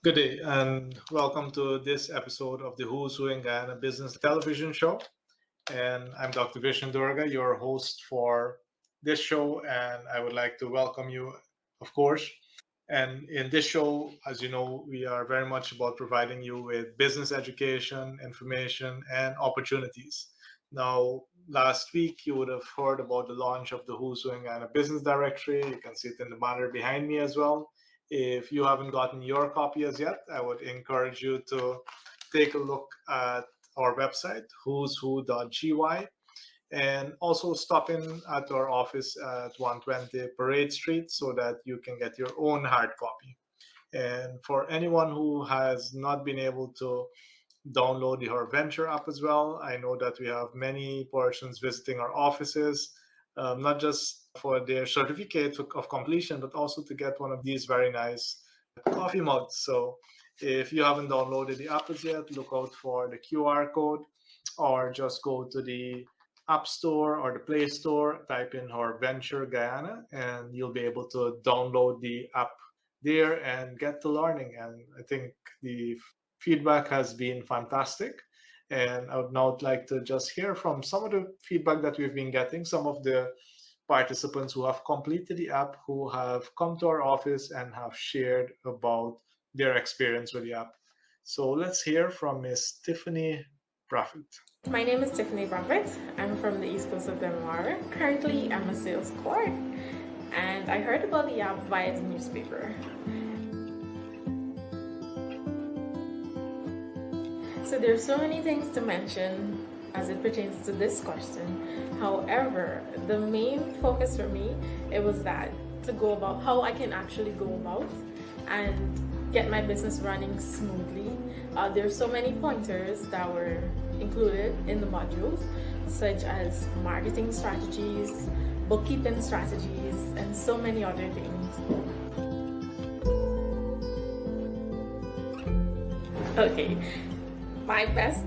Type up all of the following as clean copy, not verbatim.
Good day, and welcome to this episode of the Who's Who in Guyana Business television show. And I'm Dr. Vishnu Doerga, your host for this show, and I would like to welcome you, of course. And in this show, as you know, we are very much about providing you with business education, information, and opportunities. Now, last week, you would have heard about the launch of the Who's Who in Guyana Business Directory. You can see it in the banner behind me as well. If you haven't gotten your copy as yet, I would encourage you to take a look at our website, who'swho.gy, and also stop in at our office at 120 Parade Street so that you can get your own hard copy. And for anyone who has not been able to download the HerVenture app as well, I know that we have many persons visiting our offices, not just for their certificate of completion, but also to get one of these very nice coffee mugs. So if you haven't downloaded the app as yet, look out for the QR code or just go to the App Store or the Play Store, type in HerVenture Guyana, and you'll be able to download the app there and get to learning. And I think the feedback has been fantastic. And I would now like to just hear from some of the feedback that we've been getting, some of the participants who have completed the app, who have come to our office and have shared about their experience with the app. So let's hear from Ms. Tiffany Prophet. My name is Tiffany Prophet. I'm from the East Coast of Delaware. Currently, I'm a sales coach, and I heard about the app via the newspaper. So there's so many things to mention as it pertains to this question. However, the main focus for me, it was that to go about how I can actually go about and get my business running smoothly. There's so many pointers that were included in the modules, such as marketing strategies, bookkeeping strategies, and so many other things. Okay, my best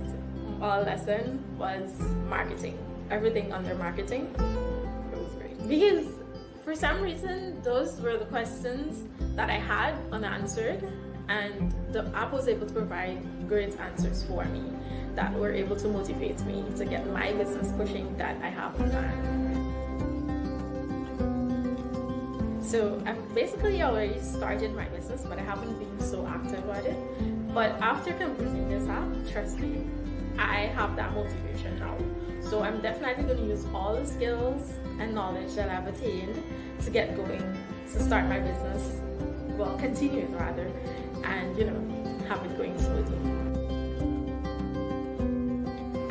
lesson was marketing. Everything under marketing. It was great. Because for some reason, those were the questions that I had unanswered, and the app was able to provide great answers for me that were able to motivate me to get my business pushing that I have planned. So I've basically already started my business, but I haven't been so active at it. But after completing this app, trust me, I have that motivation now. So I'm definitely going to use all the skills and knowledge that I've attained to get going, to start my business, well, continue it rather, and have it going smoothly.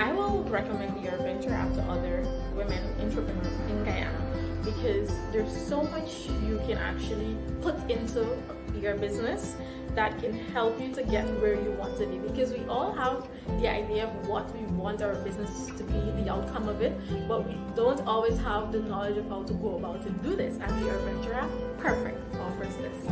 I will recommend the HerVenture app to other women entrepreneurs in Guyana because there's so much you can actually put into your business that can help you to get where you want to be, because we all have the idea of what we want our business to be, the outcome of it, but we don't always have the knowledge of how to go about to do this, and the HerVenture app perfect offers this.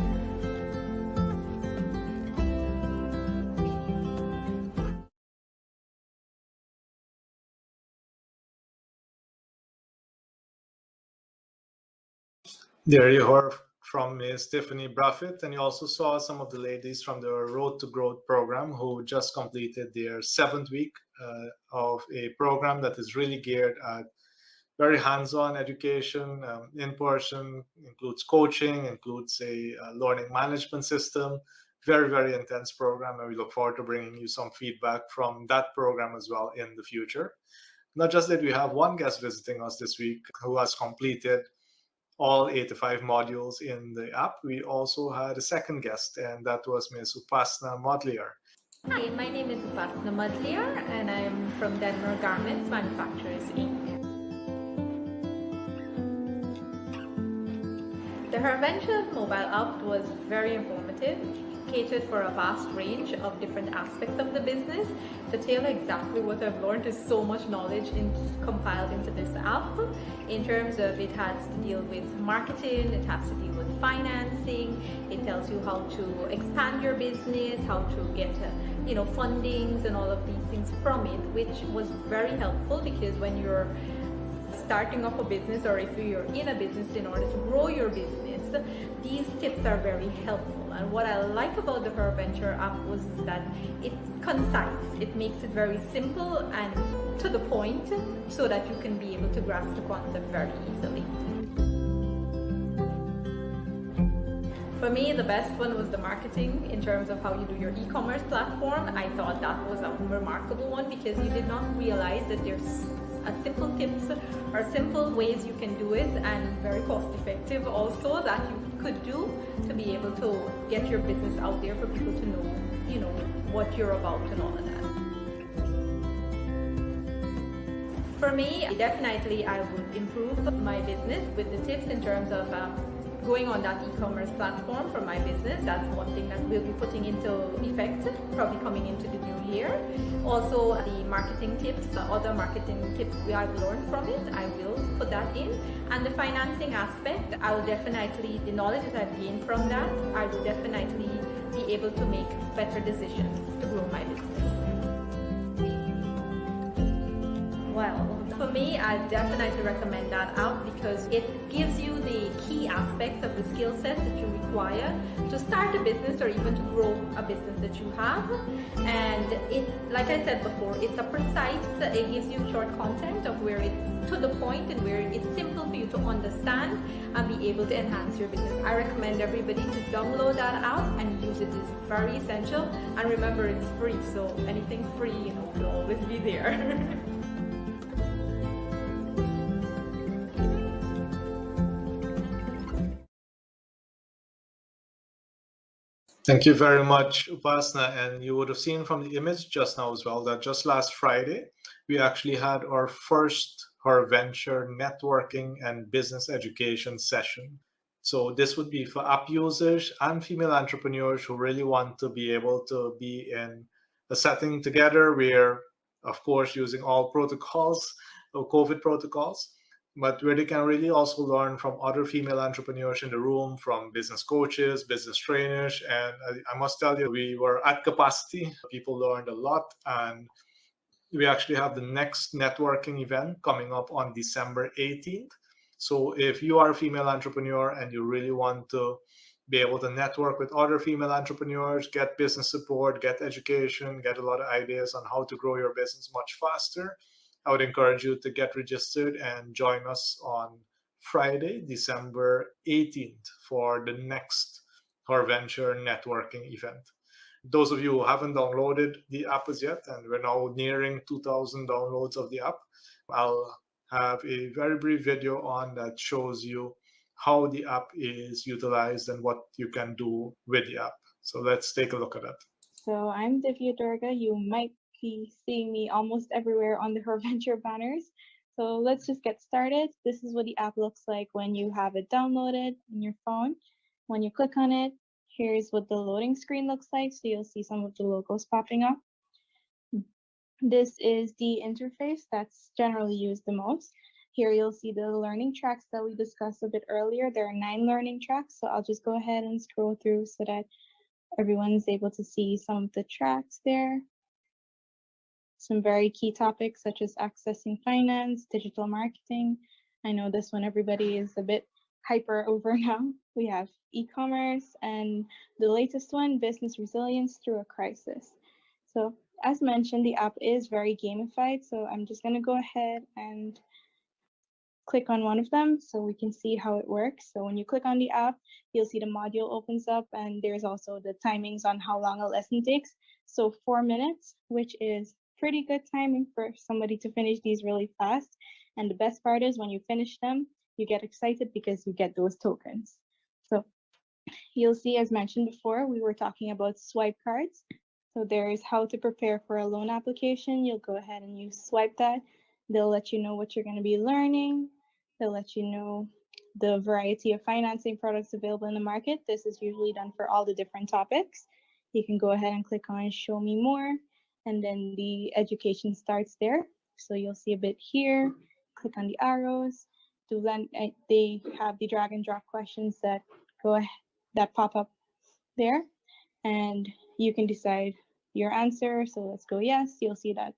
There you heard from Ms. Tiffany Buffett, and you also saw some of the ladies from the Road to Growth program who just completed their 7th week of a program that is really geared at very hands-on education, in person, includes coaching, includes a learning management system. Very, very intense program, and we look forward to bringing you some feedback from that program as well in the future. Not just that we have one guest visiting us this week who has completed all 85 modules in the app, we also had a second guest, and that was Ms. Upasna Modliar. Hi, my name is Upasna Modliar, and I'm from Denver Garments Manufacturers, Inc. The HerVenture mobile app was very informative, catered for a vast range of different aspects of the business to tailor exactly what I've learned. Is so much knowledge compiled into this app. In terms of, it has to deal with marketing, it has to deal with financing, it tells you how to expand your business, how to get fundings and all of these things from it, which was very helpful because when you're starting up a business, or if you're in a business in order to grow your business, these tips are very helpful. And what I like about the HerVenture app was that it's concise. It makes it very simple and to the point so that you can be able to grasp the concept very easily. For me, the best one was the marketing in terms of how you do your e-commerce platform. I thought that was a remarkable one because you did not realize that there's simple tips or simple ways you can do it, and very cost effective also, that you could do to be able to get your business out there for people to know, what you're about and all of that. For me, definitely I would improve my business with the tips in terms of going on that e-commerce platform for my business. That's one thing that we'll be putting into effect, probably coming into the new year. Also, the marketing tips, other marketing tips I've learned from it, I will put that in. And the financing aspect, I'll definitely, the knowledge that I've gained from that, I will definitely be able to make better decisions to grow my business. Well, for me, I definitely recommend that app because it gives you the key aspects of the skill set that you require to start a business or even to grow a business that you have. And it, like I said before, it's a precise, it gives you short content of where it's to the point and where it's simple for you to understand and be able to enhance your business. I recommend everybody to download that app and use it. It's very essential. And remember, it's free, so anything free, will always be there. Thank you very much, Upasna. And you would have seen from the image just now as well that just last Friday, we actually had our first HerVenture networking and business education session. So this would be for app users and female entrepreneurs who really want to be able to be in a setting together where, of course, using all protocols, COVID protocols, but where they can really also learn from other female entrepreneurs in the room, from business coaches, business trainers. And I must tell you, we were at capacity. People learned a lot. And we actually have the next networking event coming up on December 18th. So if you are a female entrepreneur and you really want to be able to network with other female entrepreneurs, get business support, get education, get a lot of ideas on how to grow your business much faster, I would encourage you to get registered and join us on Friday, December 18th for the next HerVenture networking event. Those of you who haven't downloaded the app as yet, and we're now nearing 2,000 downloads of the app, I'll have a very brief video on that shows you how the app is utilized and what you can do with the app. So let's take a look at that. So I'm Vishnu Doerga. You might be seeing me almost everywhere on the HerVenture banners. So let's just get started. This is what the app looks like when you have it downloaded in your phone. When you click on it, here's what the loading screen looks like. So you'll see some of the logos popping up. This is the interface that's generally used the most. Here you'll see the learning tracks that we discussed a bit earlier. There are 9 learning tracks, so I'll just go ahead and scroll through so that everyone's able to see some of the tracks there. Some very key topics such as accessing finance, digital marketing. I know this one everybody is a bit hyper over now. We have e-commerce, and the latest one, business resilience through a crisis. So as mentioned, the app is very gamified. So I'm just going to go ahead and click on one of them so we can see how it works. So when you click on the app, you'll see the module opens up, and there's also the timings on how long a lesson takes. So 4 minutes, which is pretty good timing for somebody to finish these really fast. And the best part is when you finish them, you get excited because you get those tokens. So you'll see, as mentioned before, we were talking about swipe cards. So there's how to prepare for a loan application. You'll go ahead and you swipe that. They'll let you know what you're going to be learning. They'll let you know the variety of financing products available in the market. This is usually done for all the different topics. You can go ahead and click on show me more, and then the education starts there. So you'll see a bit here, click on the arrows. They have the drag and drop questions that pop up there, and you can decide your answer. So let's go yes. You'll see that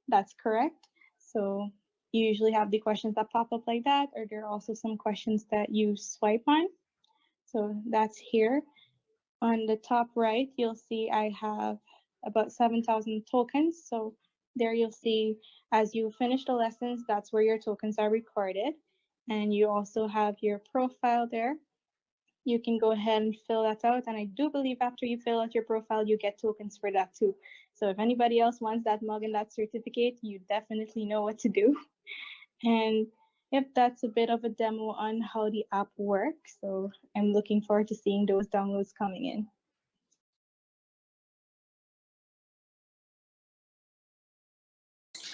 that's correct. So You usually have the questions that pop up like that, or there are also some questions that you swipe on. So that's here. On the top right, you'll see I have about 7,000 tokens. So there you'll see as you finish the lessons, that's where your tokens are recorded. And you also have your profile there. You can go ahead and fill that out. And I do believe after you fill out your profile, you get tokens for that too. So if anybody else wants that mug and that certificate, you definitely know what to do. And yep, that's a bit of a demo on how the app works. So I'm looking forward to seeing those downloads coming in.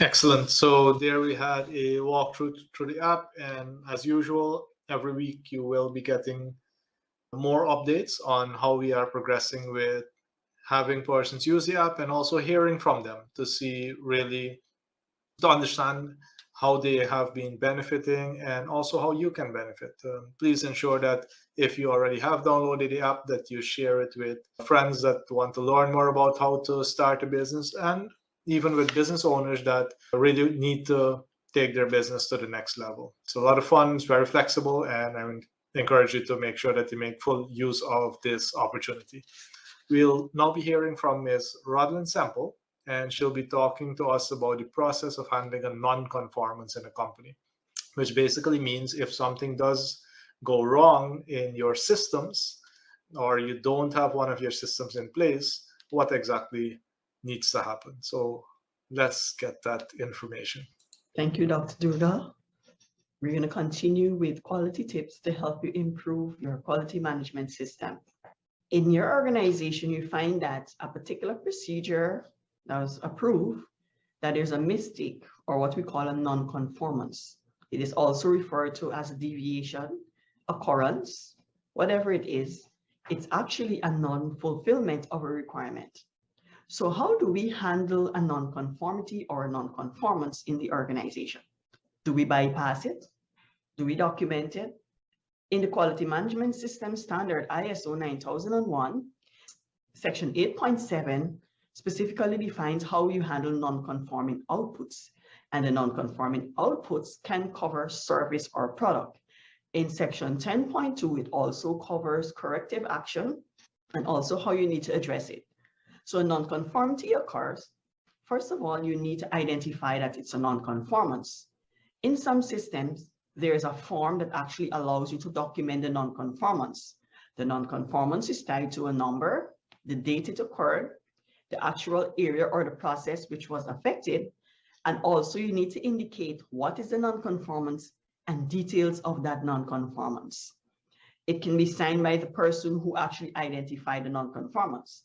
Excellent. So there we had a walkthrough through the app, and as usual, every week you will be getting more updates on how we are progressing with having persons use the app, and also hearing from them to see really to understand how they have been benefiting and also how you can benefit. Please ensure that if you already have downloaded the app, that you share it with friends that want to learn more about how to start a business, and even with business owners that really need to take their business to the next level. It's a lot of fun, it's very flexible, and I would encourage you to make sure that you make full use of this opportunity. We'll now be hearing from Ms. Rodlyn Semple, and she'll be talking to us about the process of handling a non-conformance in a company, which basically means if something does go wrong in your systems, or you don't have one of your systems in place, what exactly needs to happen. So let's get that information. Thank you, Dr. Doerga. We're going to continue with quality tips to help you improve your quality management system. In your organization, you find that a particular procedure that was approved, that there's a mistake or what we call a non-conformance. It is also referred to as a deviation, occurrence, whatever it is. It's actually a non-fulfillment of a requirement. So how do we handle a non-conformity or a non-conformance in the organization? Do we bypass it? Do we document it? In the Quality Management System Standard ISO 9001, Section 8.7 specifically defines how you handle non-conforming outputs. And the non-conforming outputs can cover service or product. In Section 10.2, it also covers corrective action and also how you need to address it. So non-conformity occurs. First of all, you need to identify that it's a non-conformance. In some systems, there is a form that actually allows you to document the non-conformance. The non-conformance is tied to a number, the date it occurred, the actual area or the process which was affected, and also you need to indicate what is the non-conformance and details of that non-conformance. It can be signed by the person who actually identified the non-conformance.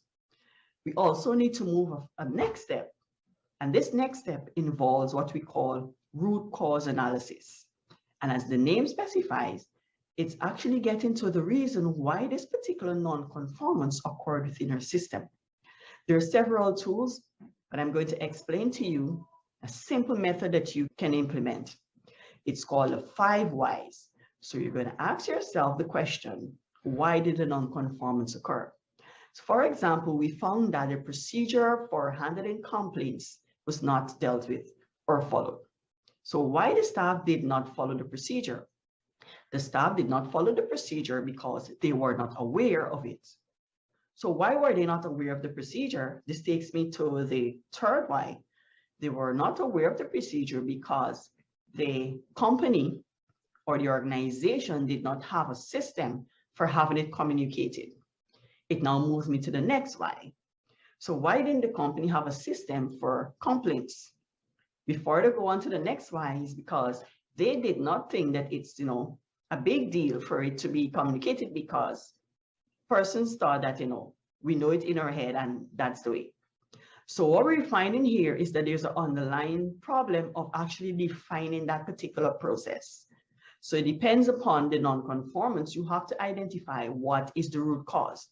We also need to move a next step, and this next step involves what we call root cause analysis. And as the name specifies, it's actually getting to the reason why this particular non-conformance occurred within our system. There are several tools, but I'm going to explain to you a simple method that you can implement. It's called the 5 whys. So you're going to ask yourself the question, why did a non-conformance occur? So for example, we found that the procedure for handling complaints was not dealt with or followed. So why the staff did not follow the procedure? The staff did not follow the procedure because they were not aware of it. So why were they not aware of the procedure? This takes me to the 3rd why. They were not aware of the procedure because the company or the organization did not have a system for having it communicated. It now moves me to the next why. So why didn't the company have a system for complaints? Before they go on to the next why is because they did not think that it's, a big deal for it to be communicated, because persons thought that, we know it in our head and that's the way. So what we're finding here is that there's an underlying problem of actually defining that particular process. So it depends upon the non-conformance. You have to identify what is the root cause.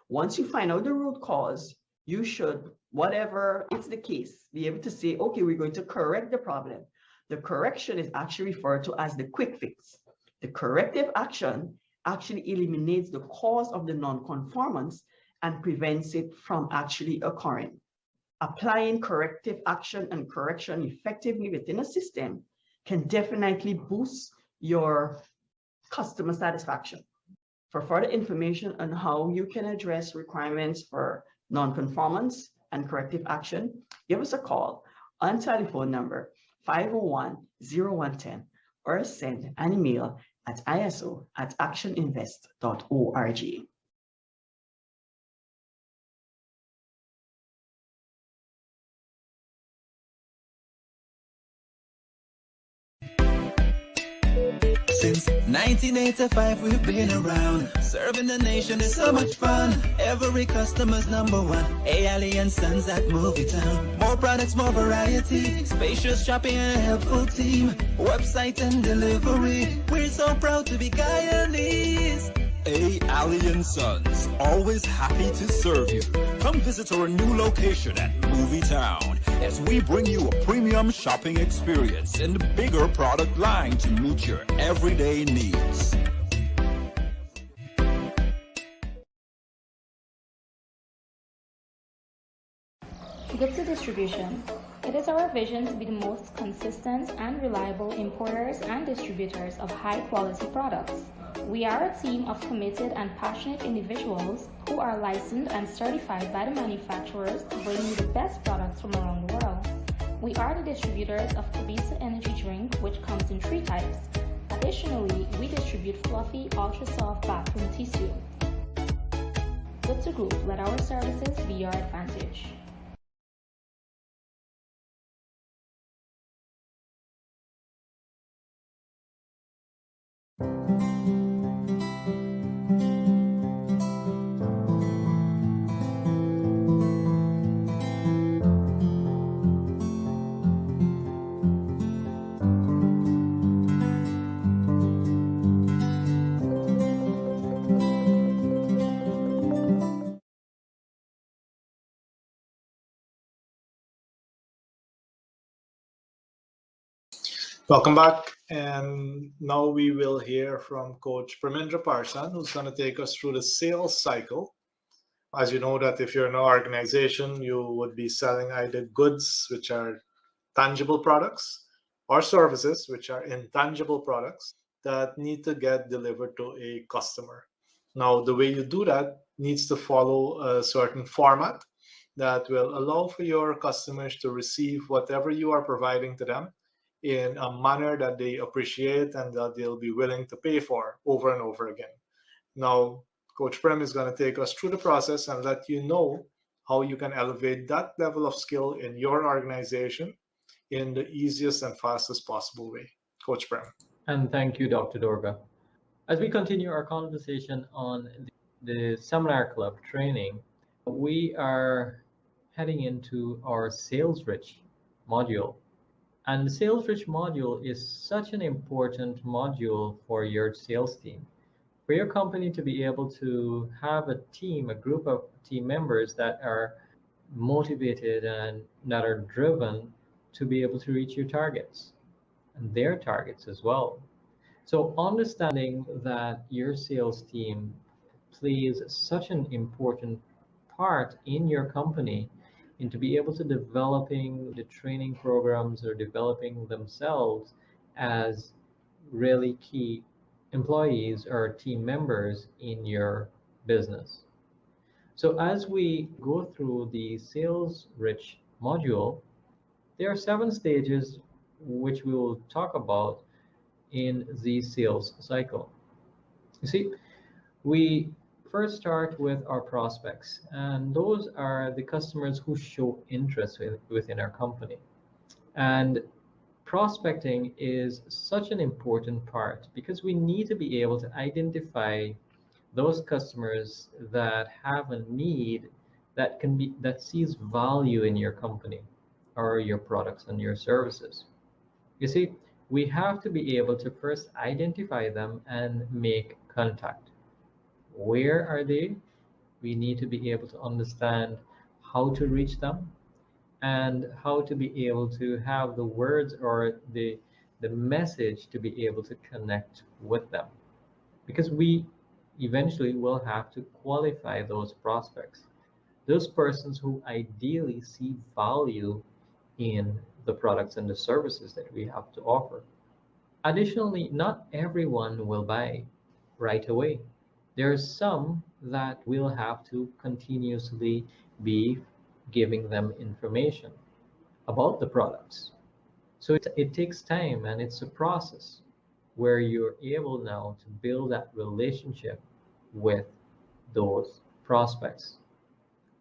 Once you find out the root cause, you should, whatever is the case, be able to say, okay, we're going to correct the problem. The correction is actually referred to as the quick fix. The corrective action actually eliminates the cause of the non-conformance and prevents it from actually occurring. Applying corrective action and correction effectively within a system can definitely boost your customer satisfaction. For further information on how you can address requirements for nonconformance and corrective action, give us a call on telephone number 501-0110 or send an email at iso@actioninvest.org. Since 1985 we've been around, serving the nation is so much fun. Every customer's number one, A. Sons at Movie Town. More products, more variety, spacious shopping and a helpful team. Website and delivery, we're so proud to be Guyanese. A. Sons, always happy to serve you. Come visit our new location at Movie Town as we bring you a premium shopping experience and a bigger product line to meet your everyday needs. Gupta Distribution. It is our vision to be the most consistent and reliable importers and distributors of high-quality products. We are a team of committed and passionate individuals who are licensed and certified by the manufacturers to bring you the best products from around the world. We are the distributors of Kabisa Energy Drink, which comes in 3 types. Additionally, we distribute fluffy, ultra-soft bathroom tissue. Gupta Group, let our services be your advantage. Welcome back, and now we will hear from Coach Premendra Parsan, who's going to take us through the sales cycle. As you know that if you're in an organization, you would be selling either goods, which are tangible products, or services, which are intangible products that need to get delivered to a customer. Now, the way you do that needs to follow a certain format that will allow for your customers to receive whatever you are providing to them in a manner that they appreciate and that they'll be willing to pay for over and over again. Now, Coach Prem is going to take us through the process and let you know how you can elevate that level of skill in your organization in the easiest and fastest possible way. Coach Prem. And thank you, Dr. Doerga. As we continue our conversation on the Seminar Club training, we are heading into our SalesRICH module. And the SalesRICH module is such an important module for your sales team. For your company to be able to have a team, a group of team members that are motivated and that are driven to be able to reach your targets and their targets as well. So understanding that your sales team plays such an important part in your company and to be able to developing the training programs or developing themselves as really key employees or team members in your business. So as we go through the SalesRICH module, there are 7 stages which we will talk about in the sales cycle. You see, we first start with our prospects, and those are the customers who show interest within our company. And prospecting is such an important part because we need to be able to identify those customers that have a need that sees value in your company or your products and your services. You see, we have to be able to first identify them and make contact. Where are they? We need to be able to understand how to reach them and how to be able to have the words or the message to be able to connect with them. Because we eventually will have to qualify those prospects, those persons who ideally see value in the products and the services that we have to offer. Additionally, not everyone will buy right away. There are some that will have to continuously be giving them information about the products. So it takes time, and it's a process where you're able now to build that relationship with those prospects.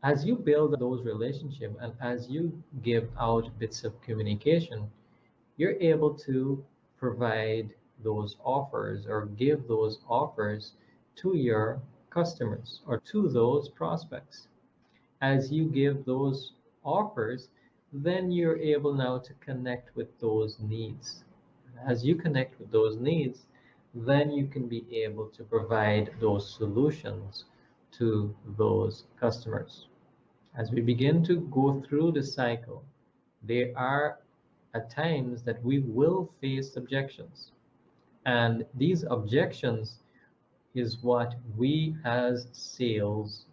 As you build those relationships and as you give out bits of communication, you're able to provide those offers or give those offers to your customers or to those prospects. As you give those offers, then you're able now to connect with those needs. As you connect with those needs, then you can be able to provide those solutions to those customers. As we begin to go through the cycle, there are at times that we will face objections. And these objections is what we as sales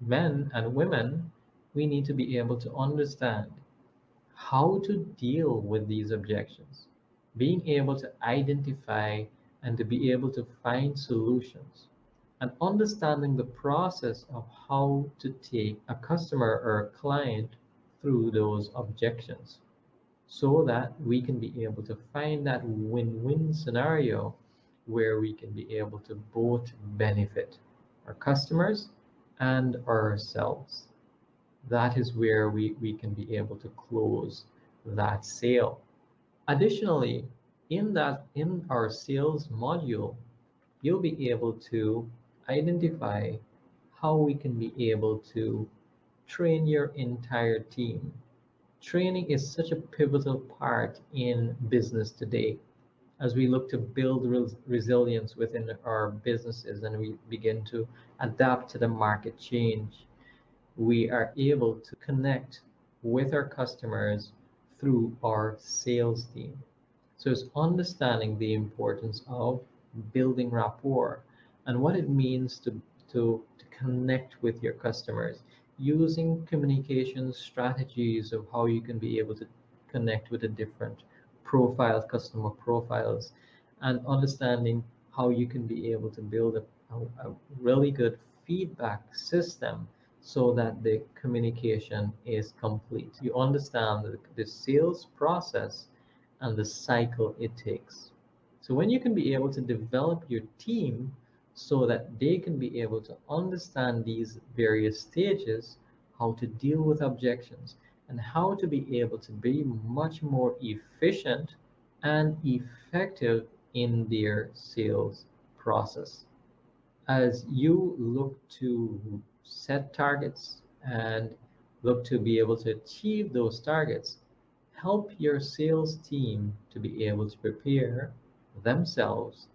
men and women, we need to be able to understand how to deal with these objections, being able to identify and to be able to find solutions, and understanding the process of how to take a customer or a client through those objections so that we can be able to find that win-win scenario where we can be able to both benefit our customers and ourselves. That is where we can be able to close that sale. Additionally, in our sales module, you'll be able to identify how we can be able to train your entire team. Training is such a pivotal part in business today. As we look to build resilience within our businesses and we begin to adapt to the market change, we are able to connect with our customers through our sales team. So it's understanding the importance of building rapport and what it means to connect with your customers, using communication strategies of how you can be able to connect with the different profiles, customer profiles, and understanding how you can be able to build a really good feedback system so that the communication is complete. You understand the sales process and the cycle it takes. So when you can be able to develop your team so that they can be able to understand these various stages, how to deal with objections, and how to be able to be much more efficient and effective in their sales process. As you look to set targets and look to be able to achieve those targets, help your sales team to be able to prepare themselves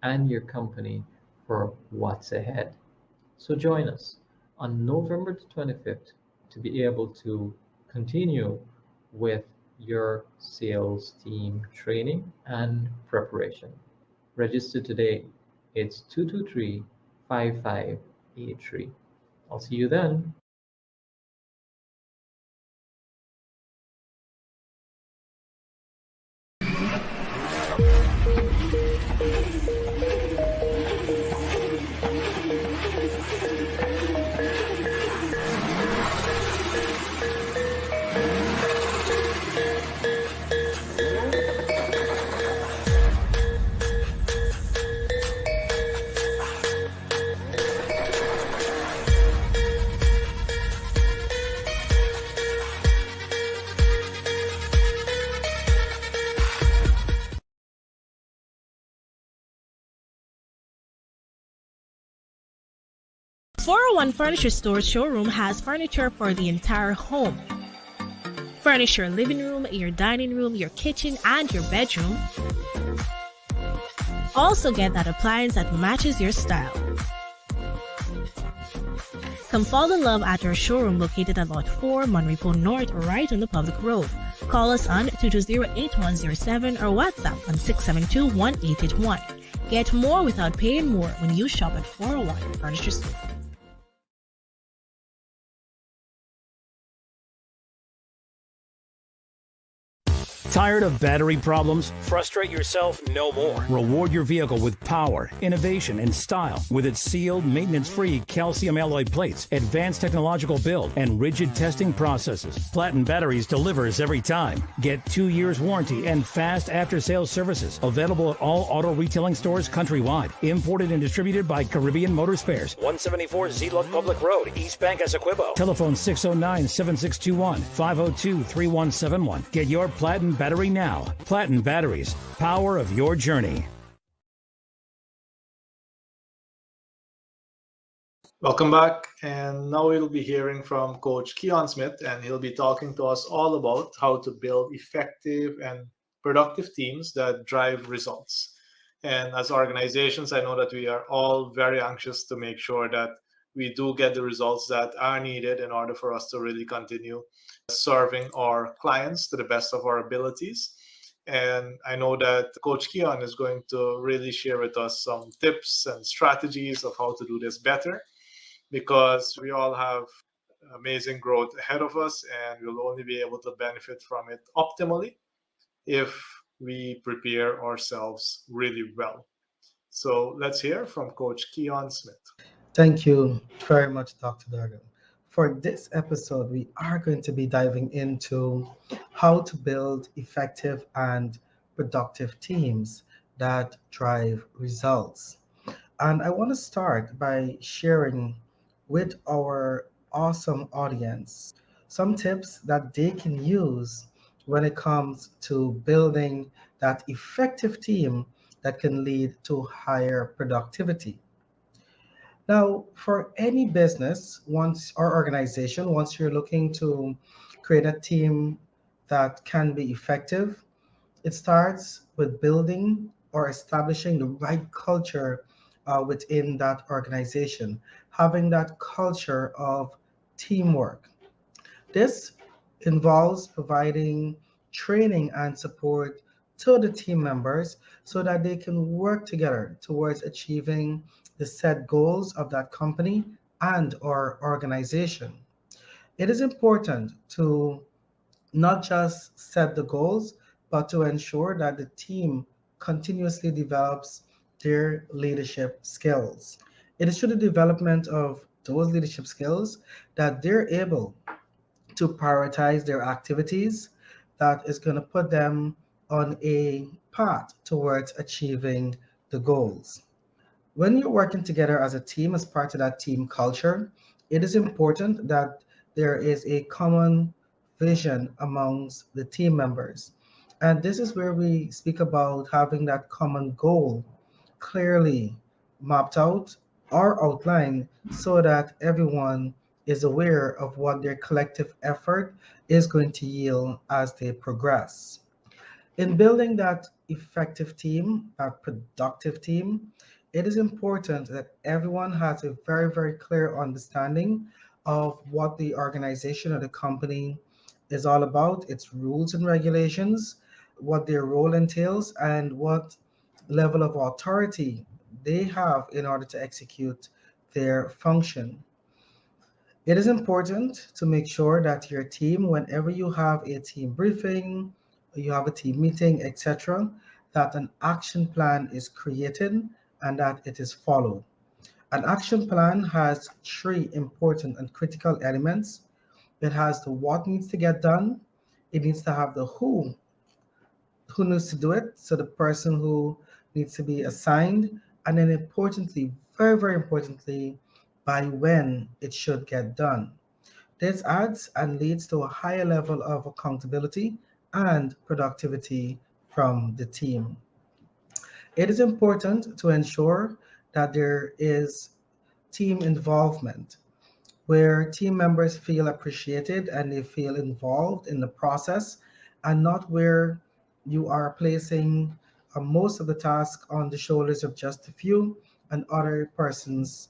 and your company for what's ahead. So join us on November the 25th to be able to continue with your sales team training and preparation. Register today. It's 223-5583. I'll see you then. .401 Furniture Store's showroom has furniture for the entire home. Furnish your living room, your dining room, your kitchen, and your bedroom. Also get that appliance that matches your style. Come fall in love at our showroom located at Lot 4, Monrepo North, right on the public road. Call us on 220-8107 or WhatsApp on 672-1881. Get more without paying more when you shop at 401 Furniture Store. Tired of battery problems? Frustrate yourself no more. Reward your vehicle with power, innovation, and style with its sealed, maintenance-free calcium alloy plates, advanced technological build, and rigid testing processes. Platinum Batteries delivers every time. Get 2 years warranty and fast after-sales services. Available at all auto retailing stores countrywide. Imported and distributed by Caribbean Motor Spares. 174 Zeeland Public Road, East Bank, Essequibo. Telephone 609-7621, 502-3171. Get your Platinum Battery now. Platinum Batteries, power of your journey. Welcome back, and now we'll be hearing from Coach Keon Smith, and he'll be talking to us all about how to build effective and productive teams that drive results. And as organizations, I know that we are all very anxious to make sure that we do get the results that are needed in order for us to really continue serving our clients to the best of our abilities. And I know that Coach Keon is going to really share with us some tips and strategies of how to do this better, because we all have amazing growth ahead of us, and we'll only be able to benefit from it optimally if we prepare ourselves really well. So let's hear from Coach Keon Smith. Thank you very much, Dr. Doerga. For this episode, we are going to be diving into how to build effective and productive teams that drive results. And I want to start by sharing with our awesome audience some tips that they can use when it comes to building that effective team that can lead to higher productivity. Now, for any business, once or organization, once you're looking to create a team that can be effective, it starts with building or establishing the right culture within that organization, having that culture of teamwork. This involves providing training and support to the team members so that they can work together towards achieving the set goals of that company and or organization. It is important to not just set the goals, but to ensure that the team continuously develops their leadership skills. It is through the development of those leadership skills that they're able to prioritize their activities that is going to put them on a path towards achieving the goals. When you're working together as a team, as part of that team culture, it is important that there is a common vision amongst the team members. And this is where we speak about having that common goal clearly mapped out or outlined so that everyone is aware of what their collective effort is going to yield as they progress. In building that effective team, that productive team, it is important that everyone has a very, very clear understanding of what the organization or the company is all about, its rules and regulations, what their role entails, and what level of authority they have in order to execute their function. It is important to make sure that your team, whenever you have a team briefing, you have a team meeting, etc., that an action plan is created and that it is followed. An action plan has three important and critical elements. It has the what needs to get done, it needs to have the who needs to do it, so the person who needs to be assigned, and then importantly, very, very importantly, by when it should get done. This adds and leads to a higher level of accountability and productivity from the team. It is important to ensure that there is team involvement, where team members feel appreciated and they feel involved in the process, and not where you are placing most of the task on the shoulders of just a few and other persons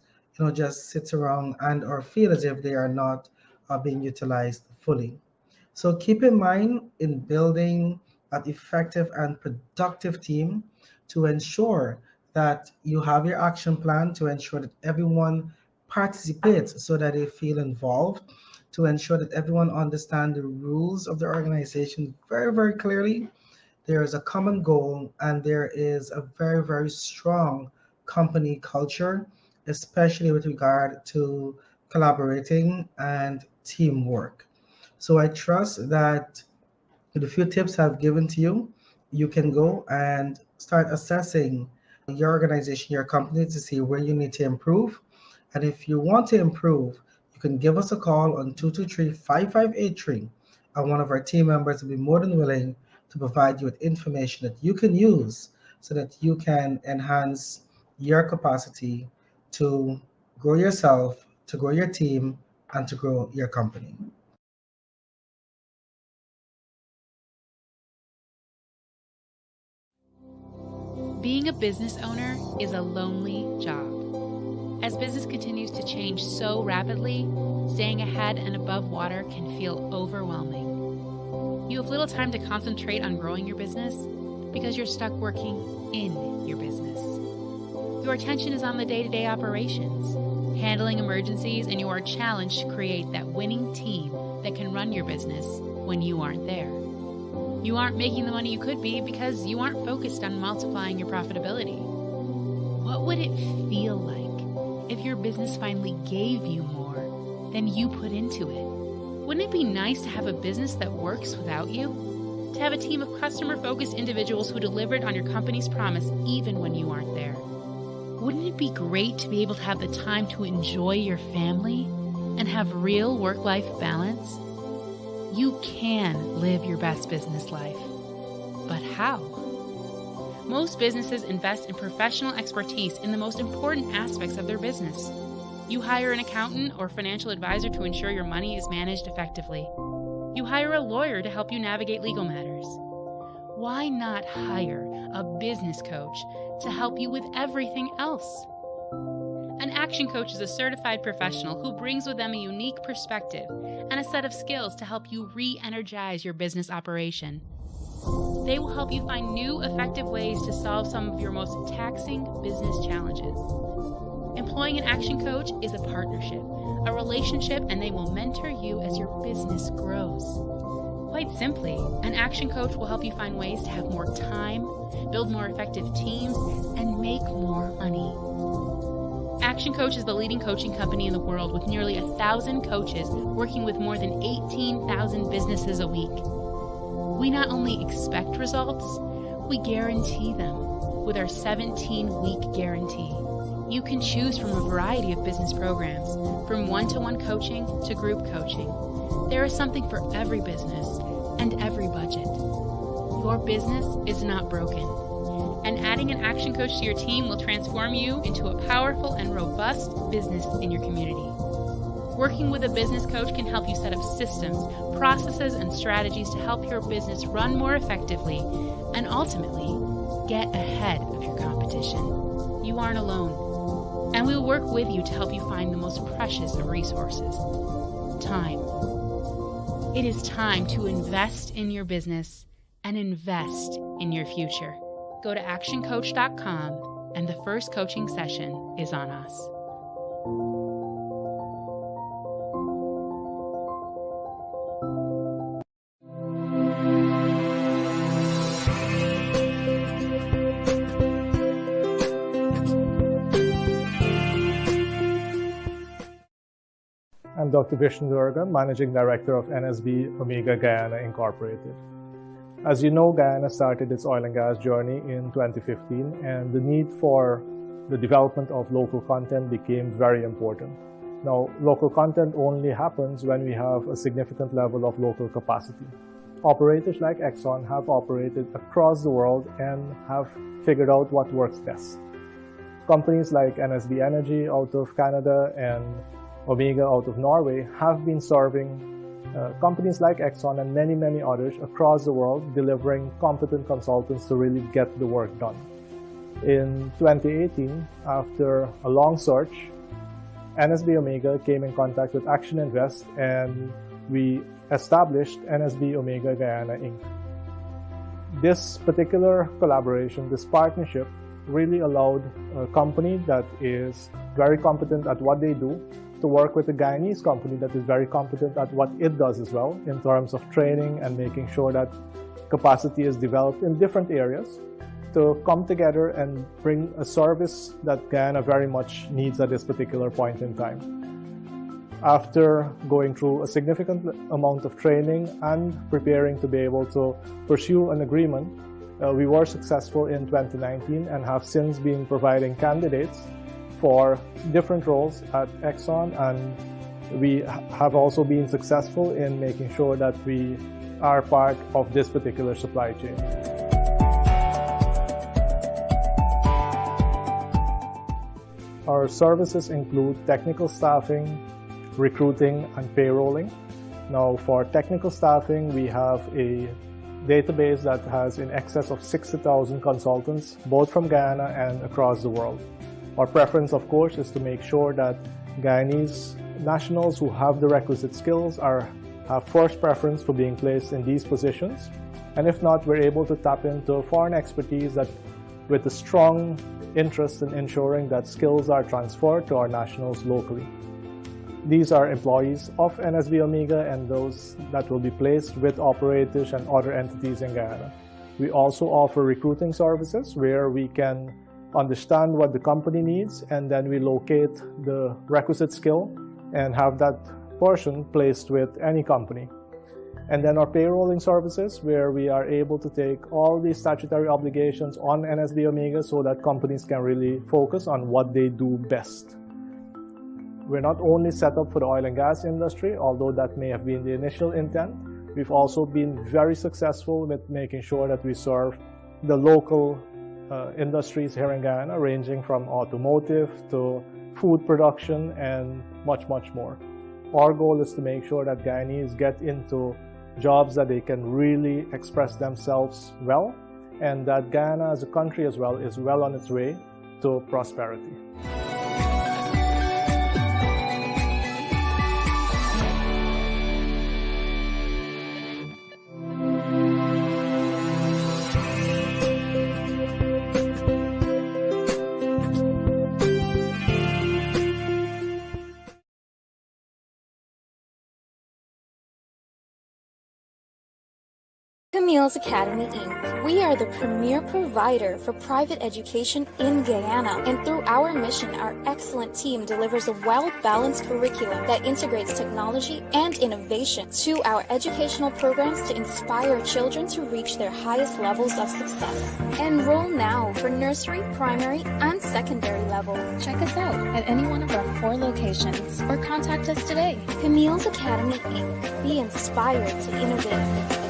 just sit around and or feel as if they are not being utilized fully. So keep in mind, in building an effective and productive team, to ensure that you have your action plan, to ensure that everyone participates so that they feel involved, to ensure that everyone understands the rules of the organization very, very clearly. There is a common goal and there is a very, very strong company culture, especially with regard to collaborating and teamwork. So I trust that with the few tips I've given to you, you can go and start assessing your organization, your company to see where you need to improve. And if you want to improve, you can give us a call on 223-5583, and one of our team members will be more than willing to provide you with information that you can use so that you can enhance your capacity to grow yourself, to grow your team, and to grow your company. Being a business owner is a lonely job. As business continues to change so rapidly, staying ahead and above water can feel overwhelming. You have little time to concentrate on growing your business because you're stuck working in your business. Your attention is on the day-to-day operations, handling emergencies, and you are challenged to create that winning team that can run your business when you aren't there. You aren't making the money you could be because you aren't focused on multiplying your profitability. What would it feel like if your business finally gave you more than you put into it? Wouldn't it be nice to have a business that works without you? To have a team of customer-focused individuals who delivered on your company's promise even when you aren't there? Wouldn't it be great to be able to have the time to enjoy your family and have real work-life balance? You can live your best business life. But how? Most businesses invest in professional expertise in the most important aspects of their business. You hire an accountant or financial advisor to ensure your money is managed effectively. You hire a lawyer to help you navigate legal matters. Why not hire a business coach to help you with everything else? An action coach is a certified professional who brings with them a unique perspective and a set of skills to help you re-energize your business operation. They will help you find new, effective ways to solve some of your most taxing business challenges. Employing an action coach is a partnership, a relationship, and they will mentor you as your business grows. Quite simply, an action coach will help you find ways to have more time, build more effective teams, and make more money. Action Coach is the leading coaching company in the world with nearly 1,000 coaches working with more than 18,000 businesses a week. We not only expect results, we guarantee them with our 17-week guarantee. You can choose from a variety of business programs, from one-to-one coaching to group coaching. There is something for every business and every budget. Your business is not broken, and adding an action coach to your team will transform you into a powerful and robust business in your community. Working with a business coach can help you set up systems, processes, and strategies to help your business run more effectively and ultimately get ahead of your competition. You aren't alone, and we will work with you to help you find the most precious of resources: time. It is time to invest in your business and invest in your future. Go to actioncoach.com and the first coaching session is on us. I'm Dr. Vishnu Doerga, Managing Director of NSB Omega Guyana Incorporated. As you know, Guyana started its oil and gas journey in 2015, and the need for the development of local content became very important. Now, local content only happens when we have a significant level of local capacity. Operators like Exxon have operated across the world and have figured out what works best. Companies like NSB Energy out of Canada and Omega out of Norway have been serving companies like Exxon and many, many others across the world, delivering competent consultants to really get the work done. In 2018, after a long search, NSB Omega came in contact with Action Invest, and we established NSB Omega Guyana Inc. This particular collaboration, this partnership, really allowed a company that is very competent at what they do to work with a Guyanese company that is very competent at what it does as well in terms of training and making sure that capacity is developed in different areas to come together and bring a service that Guyana very much needs at this particular point in time. After going through a significant amount of training and preparing to be able to pursue an agreement, we were successful in 2019 and have since been providing candidates for different roles at Exxon, and we have also been successful in making sure that we are part of this particular supply chain. Our services include technical staffing, recruiting, and payrolling. Now, for technical staffing, we have a database that has in excess of 60,000 consultants, both from Guyana and across the world. Our preference, of course, is to make sure that Guyanese nationals who have the requisite skills have first preference for being placed in these positions. And if not, we're able to tap into foreign expertise that with a strong interest in ensuring that skills are transferred to our nationals locally. These are employees of NSB Omega and those that will be placed with operators and other entities in Guyana. We also offer recruiting services where we can understand what the company needs and then we locate the requisite skill and have that person placed with any company. And then our payrolling services where we are able to take all these statutory obligations on NSB Omega so that companies can really focus on what they do best. We're not only set up for the oil and gas industry, although that may have been the initial intent. We've also been very successful with making sure that we serve the local industries here in Guyana, ranging from automotive to food production and much, much more. Our goal is to make sure that Guyanese get into jobs that they can really express themselves well, and that Guyana as a country as well is well on its way to prosperity. Camille's Academy, Inc. We are the premier provider for private education in Guyana, and through our mission, our excellent team delivers a well-balanced curriculum that integrates technology and innovation to our educational programs to inspire children to reach their highest levels of success. Enroll now for nursery, primary, and secondary level. Check us out at any one of our 4 locations or contact us today. Camille's Academy, Inc. Be inspired to innovate.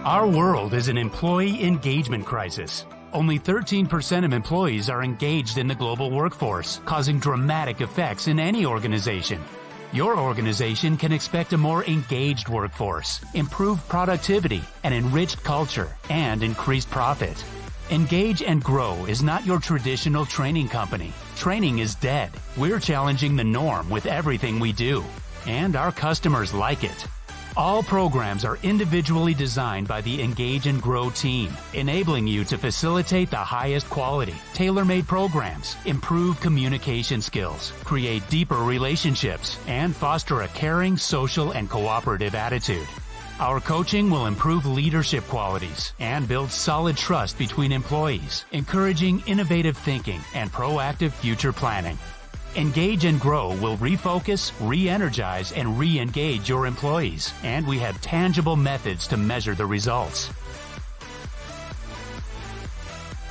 Our world is an employee engagement crisis. Only 13% of employees are engaged in the global workforce, causing dramatic effects in any organization. Your organization can expect a more engaged workforce, improved productivity, an enriched culture, and increased profit. Engage and Grow is not your traditional training company. Training is dead. We're challenging the norm with everything we do, and our customers like it. All programs are individually designed by the Engage and Grow team, enabling you to facilitate the highest quality, tailor-made programs, improve communication skills, create deeper relationships, and foster a caring, social, and cooperative attitude. Our coaching will improve leadership qualities and build solid trust between employees, encouraging innovative thinking and proactive future planning. Engage and Grow will refocus, re-energize, and re-engage your employees, and we have tangible methods to measure the results.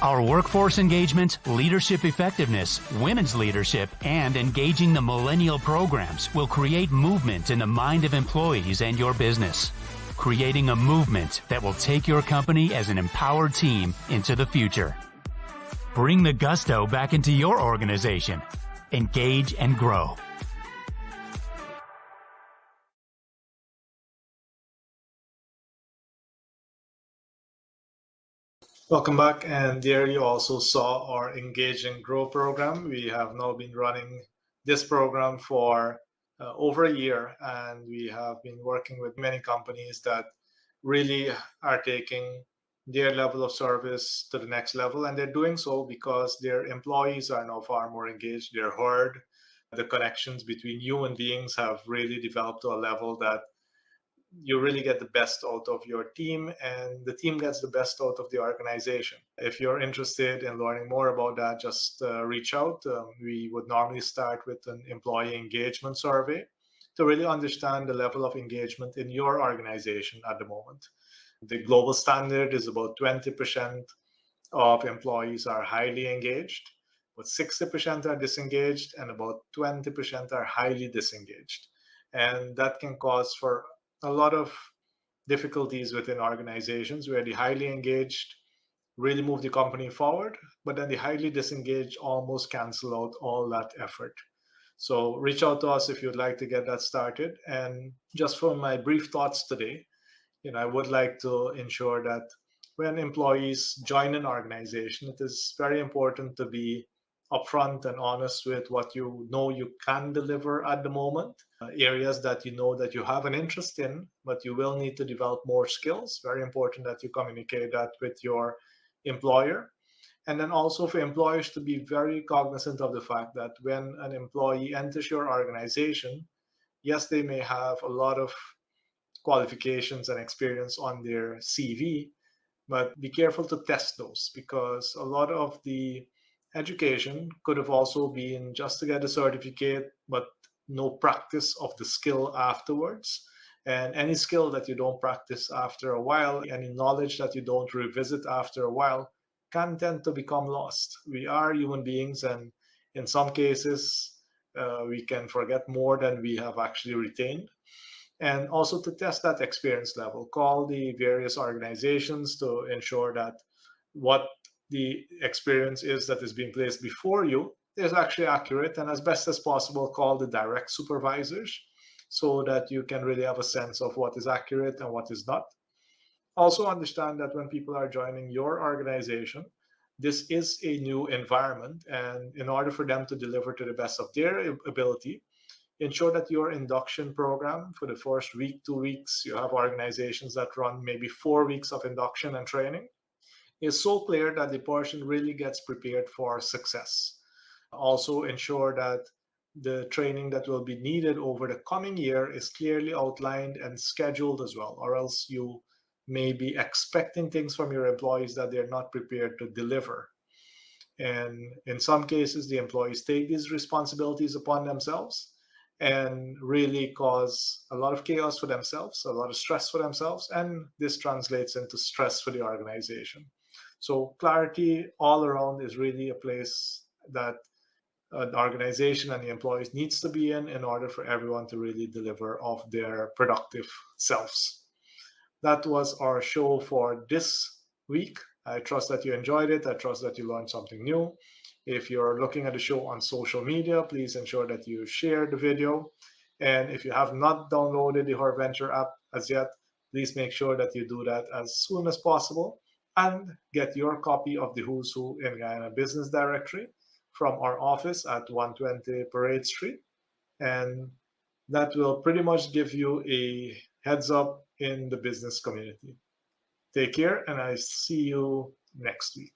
Our workforce engagement, leadership effectiveness, women's leadership, and engaging the millennial programs will create movement in the mind of employees and your business, creating a movement that will take your company as an empowered team into the future. Bring the gusto back into your organization. Engage and Grow. Welcome back, and there you also saw our Engage and Grow program. We have now been running this program for over a year, and we have been working with many companies that really are taking their level of service to the next level, and they're doing so because their employees are now far more engaged. They're heard. The connections between human beings have really developed to a level that you really get the best out of your team, and the team gets the best out of the organization. If you're interested in learning more about that, just reach out. We would normally start with an employee engagement survey to really understand the level of engagement in your organization at the moment. The global standard is about 20% of employees are highly engaged, but 60% are disengaged, and about 20% are highly disengaged. And that can cause for a lot of difficulties within organizations where the highly engaged really move the company forward, but then the highly disengaged almost cancel out all that effort. So reach out to us if you'd like to get that started. And just for my brief thoughts today, I would like to ensure that when employees join an organization, it is very important to be upfront and honest with what you know you can deliver at the moment, areas that you know that you have an interest in, but you will need to develop more skills. Very important that you communicate that with your employer. And then also for employers to be very cognizant of the fact that when an employee enters your organization, yes, they may have a lot of qualifications and experience on their CV, but be careful to test those, because a lot of the education could have also been just to get a certificate, but no practice of the skill afterwards. And any skill that you don't practice after a while, any knowledge that you don't revisit after a while, can tend to become lost. We are human beings, and in some cases, we can forget more than we have actually retained. And also to test that experience level, call the various organizations to ensure that what the experience is that is being placed before you is actually accurate, and as best as possible, call the direct supervisors so that you can really have a sense of what is accurate and what is not. Also understand that when people are joining your organization, this is a new environment, and in order for them to deliver to the best of their ability, ensure that your induction program for the first week, 2 weeks, you have organizations that run maybe 4 weeks of induction and training, is so clear that the person really gets prepared for success. Also ensure that the training that will be needed over the coming year is clearly outlined and scheduled as well, or else you may be expecting things from your employees that they're not prepared to deliver. And in some cases, the employees take these responsibilities upon themselves and really cause a lot of chaos for themselves, a lot of stress for themselves, and this translates into stress for the organization. So clarity all around is really a place that an organization and the employees needs to be in order for everyone to really deliver off their productive selves. That was our show for this week. I trust that you enjoyed it. I trust that you learned something new. If you're looking at the show on social media, please ensure that you share the video. And if you have not downloaded the HerVenture app as yet, please make sure that you do that as soon as possible and get your copy of the Who's Who in Guyana Business Directory from our office at 120 Parade Street. And that will pretty much give you a heads up in the business community. Take care, and I see you next week.